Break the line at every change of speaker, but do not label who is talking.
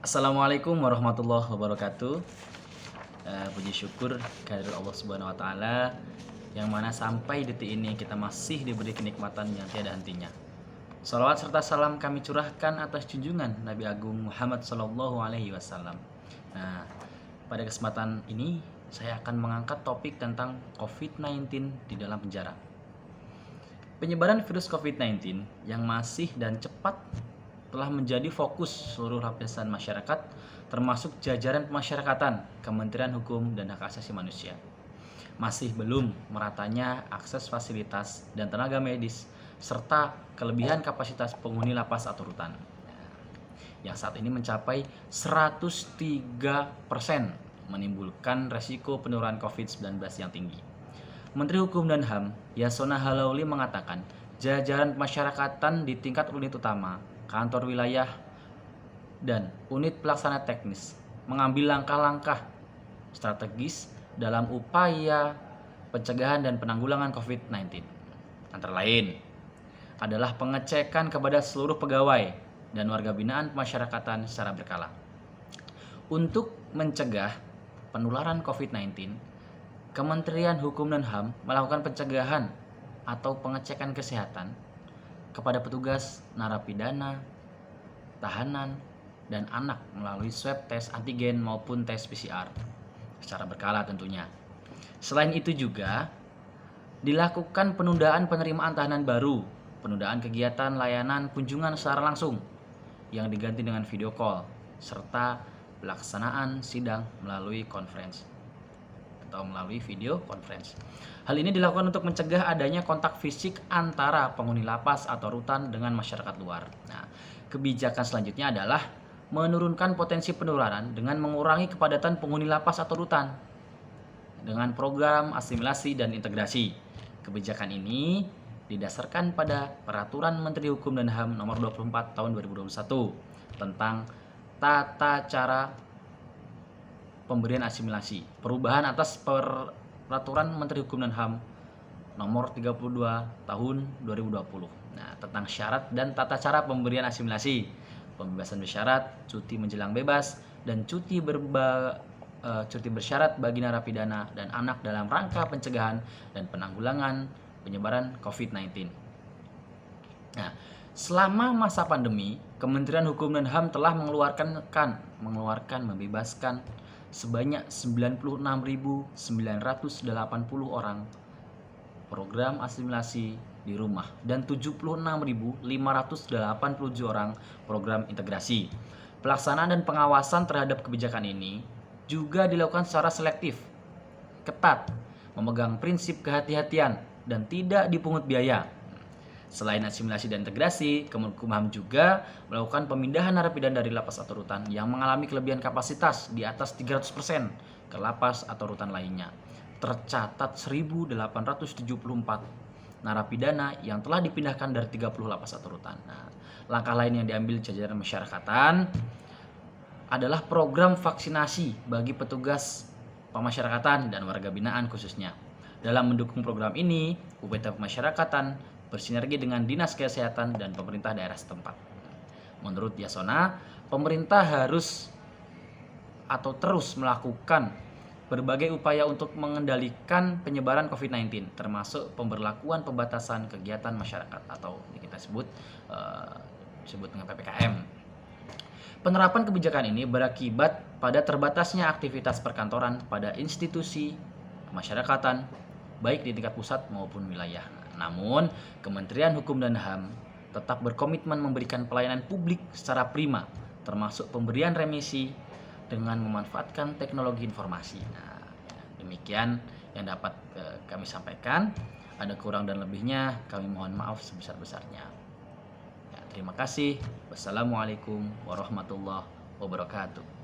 Assalamualaikum warahmatullahi wabarakatuh. Puji syukur kehadirat Allah Subhanahu wa taala yang mana sampai detik ini kita masih diberi kenikmatan yang tiada hentinya. Salawat serta salam kami curahkan atas junjungan Nabi Agung Muhammad sallallahu alaihi wasallam. Nah, pada kesempatan ini saya akan mengangkat topik tentang COVID-19 di dalam penjara. Penyebaran virus COVID-19 yang masih dan cepat telah menjadi fokus seluruh lapisan masyarakat, termasuk jajaran pemasyarakatan, Kementerian Hukum dan Hak Asasi Manusia. Masih belum meratanya akses fasilitas dan tenaga medis, serta kelebihan kapasitas penghuni lapas atau rutan, yang saat ini mencapai 103%, menimbulkan resiko penularan COVID-19 yang tinggi. Menteri Hukum dan HAM, Yasona Halauli mengatakan, jajaran pemasyarakatan di tingkat unit utama, kantor wilayah, dan unit pelaksana teknis mengambil langkah-langkah strategis dalam upaya pencegahan dan penanggulangan COVID-19. Antara lain adalah pengecekan kepada seluruh pegawai dan warga binaan pemasyarakatan secara berkala. Untuk mencegah penularan COVID-19, Kementerian Hukum dan HAM melakukan pencegahan atau pengecekan kesehatan kepada petugas narapidana, tahanan, dan anak melalui swab tes antigen maupun tes PCR secara berkala tentunya. Selain itu juga dilakukan penundaan penerimaan tahanan baru, penundaan kegiatan layanan kunjungan secara langsung yang diganti dengan video call, serta pelaksanaan sidang melalui conference atau melalui video conference. Hal ini dilakukan untuk mencegah adanya kontak fisik antara penghuni lapas atau rutan dengan masyarakat luar. Nah, kebijakan selanjutnya adalah menurunkan potensi penularan dengan mengurangi kepadatan penghuni lapas atau rutan dengan program asimilasi dan integrasi. Kebijakan ini didasarkan pada Peraturan Menteri Hukum dan HAM Nomor 24 Tahun 2021 tentang tata cara pemberian asimilasi, perubahan atas Peraturan Menteri Hukum dan HAM Nomor 32 Tahun 2020. Nah, tentang syarat dan tata cara pemberian asimilasi, pembebasan bersyarat, cuti menjelang bebas, dan cuti bersyarat bagi narapidana dan anak dalam rangka pencegahan dan penanggulangan penyebaran COVID-19. Nah, selama masa pandemi, Kementerian Hukum dan HAM telah membebaskan sebanyak 96.980 orang program asimilasi di rumah dan 76.587 orang program integrasi. Pelaksanaan dan pengawasan terhadap kebijakan ini juga dilakukan secara selektif, ketat, memegang prinsip kehati-hatian dan tidak dipungut biaya. Selain asimilasi dan integrasi, Kemenkumham juga melakukan pemindahan narapidana dari lapas atau rutan yang mengalami kelebihan kapasitas di atas 300% ke lapas atau rutan lainnya. Tercatat 1.874 narapidana yang telah dipindahkan dari 30 lapas atau rutan. Nah, langkah lain yang diambil jajaran masyarakatan adalah program vaksinasi bagi petugas pemasyarakatan dan warga binaan khususnya. Dalam mendukung program ini, UPT Pemasyarakatan bersinergi dengan Dinas Kesehatan dan pemerintah daerah setempat. Menurut Yasona, pemerintah harus atau terus melakukan berbagai upaya untuk mengendalikan penyebaran COVID-19, termasuk pemberlakuan pembatasan kegiatan masyarakat atau kita sebut dengan PPKM. Penerapan kebijakan ini berakibat pada terbatasnya aktivitas perkantoran pada institusi pemasyarakatan, baik di tingkat pusat maupun wilayah. Namun, Kementerian Hukum dan HAM tetap berkomitmen memberikan pelayanan publik secara prima, termasuk pemberian remisi dengan memanfaatkan teknologi informasi. Nah, demikian yang dapat kami sampaikan. Ada kurang dan lebihnya, kami mohon maaf sebesar-besarnya. Ya, terima kasih. Wassalamualaikum warahmatullahi wabarakatuh.